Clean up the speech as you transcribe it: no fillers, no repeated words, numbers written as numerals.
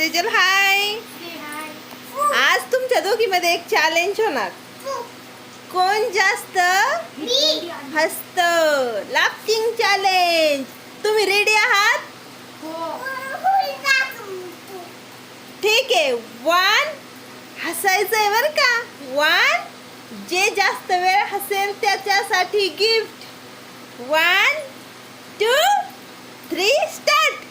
सेजल हाय. आज तुमच्या दोघीमध्ये एक चॅलेंज होणार. कोण जास्त हसत. लाफ्टिंग चॅलेंज. तुम्ही रेडी आहात? ठीक आहे. 1 हसायचंय बर का. 1 जे जास्त वेळ हसेल त्याच्यासाठी गिफ्ट. 1 2 3 स्टार्ट.